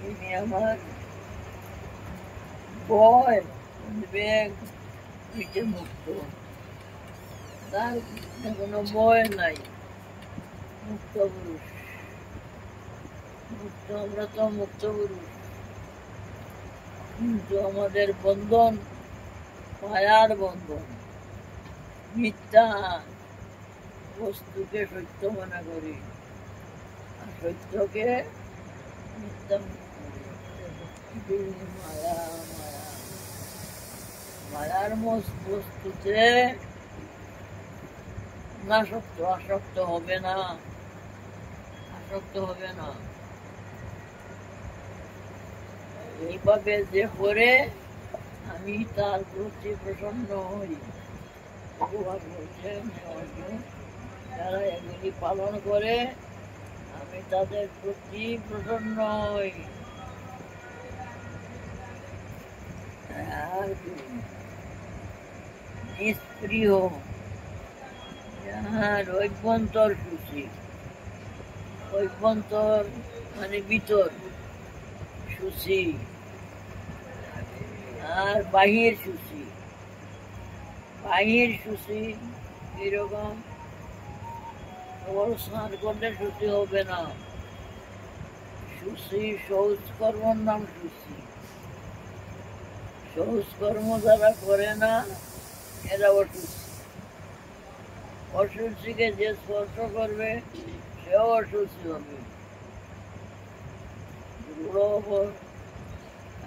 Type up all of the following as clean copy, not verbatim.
তিনি আমার ভয় উদ্বেগ হইতে মুক্ত, তার কোনো ভয় নাই, মুক্ত পুরুষ। মুক্ত, আমরা তো মুক্ত পুরুষ, কিন্তু আমাদের বন্ধন মায়ার বন্ধন, মিথ্যা বস্তুকে সত্য মনে করি আর সত্যকে মিথ্যা মনে করি। মায়া মায়া মায়ার বস্তুতে আসক্ত হবে না, আসক্ত হবে না। এইভাবে যে করে আমি তার প্রতি প্রসন্ন হই। ভগবান বলছেন যারা এগুলি পালন করে আমি তাদের প্রতি প্রসন্ন হই। আর নিষ্প্রিয়, যাহার অভ্যন্তর সুখী, অভ্যন্তর মানে ভিতর সুখী, আর বাহির সুখী। বাহির সুখী এরকম স্নান করলে সুখী হবে না। সুখী শৌচ কর্মর নাম সুখী। শৌচ কর্ম যারা করে না এরা অসুস্থ। অসুস্থকে যে স্পর্শ করবে সেও অসুস্থ হবে।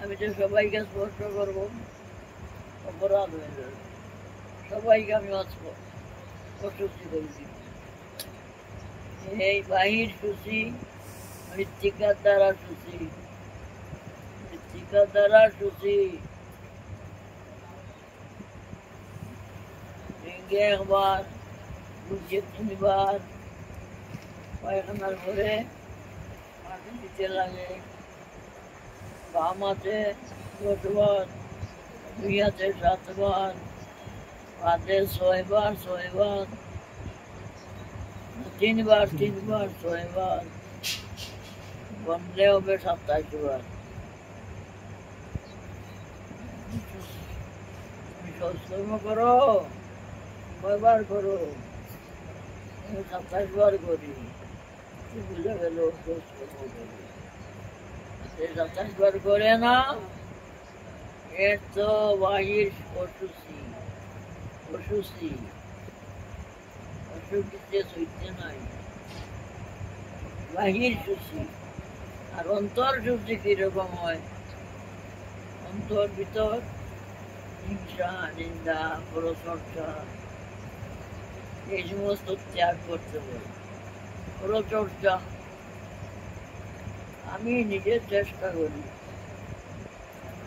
আমি তো সবাইকে স্পর্শ করবো, অপরাধ হয়ে যাবে। সবাইকে আমি অসুস্থ করেছি। এই বাহির সুচি মৃত্তিকার দ্বারা সুচি, মৃত্তিকার দ্বারা সুচি। লিঙ্গে একবার, বুঝে তিনবার পায়খানার ঘরে মাটি দিতে লাগে। বাম হাতে 10 বার, দুই হাতে 7 বার, হাতে 6 বার 6 বার, 3 বার 3 বার 6 বার, বন্ধে হবে 27 বার। তুমি সৎকর্ম করো, কয়বার করো? 27 বার করি। বুঝে গেল সৎকর্ম করি। 27 বার করে না, এর তো বাহির অসুচি, অসুচি, অসুচিতে সইতে নাই। বাহির সুচি। আর অন্তর সুচি কিরকম হয়? অন্তর ভিতর হিংসা, নিন্দা, পরচর্চা এই সমস্ত ত্যাগ করতে হবে। পরচর্চা আমি নিজের চেষ্টা করি,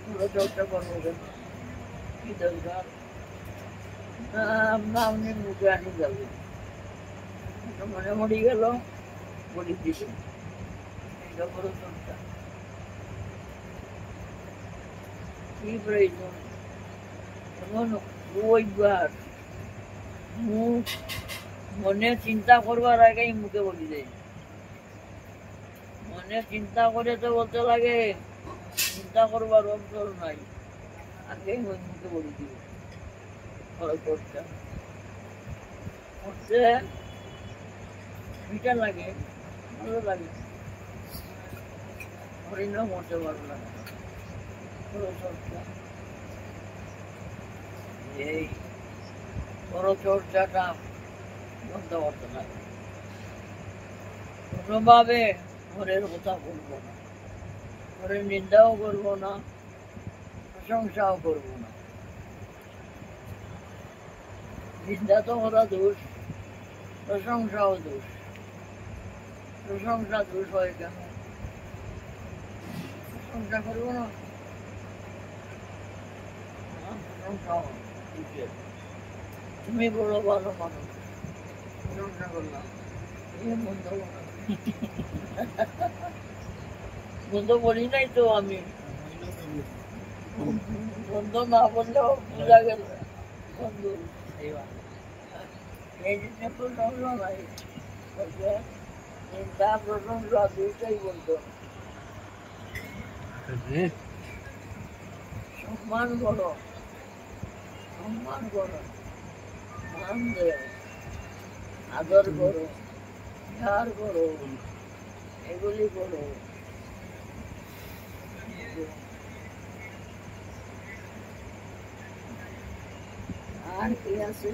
পরচর্চা করবো কেন? কি দরকার? আপনি মুখে আসি যাবে, মনে মরি গেল বলি দিছে, এটা পরচর্চা। কি প্রয়োজন? এমন ওইবার মুখ মনে চিন্তা করবার আগেই মুখে বলি দেয়। মনে চিন্তা করে তো বলতে লাগে, চিন্তা করবার অবসর নাই, আগেই ওই মুখে বলি দিবে। পরচর্চা করতে মিঠা লাগে, ভালো লাগে, হরিনাম করতে ভালো লাগে। পরচর্চা, এই পরচর্চাটা বন্ধ করতে লাগে। কোনোভাবে ঘরের কথা বলবো না, ঘরের নিন্দাও করবো না, প্রশংসাও করবো না। নিন্দা তো করা দোষ, প্রশংসাও দোষ। প্রশংসা দোষ হয় কেন? প্রশংসা করবো না, প্রশংসা তুমি বড় ভালো মানুষ, প্রশংসা করলাম, বন্ধ বন্ধ বলি নাই তো আমি, বন্ধ না বললেও বোঝা গেল বন্ধু। এই জিনিসে প্রশংসা নাই, নিন্দা প্রশংসা দুইটাই বলতো। সম্মান করো, সম্মান করো, মান দেও, আদর করো, ধার করো, এগুলি করো। আর কি আছে?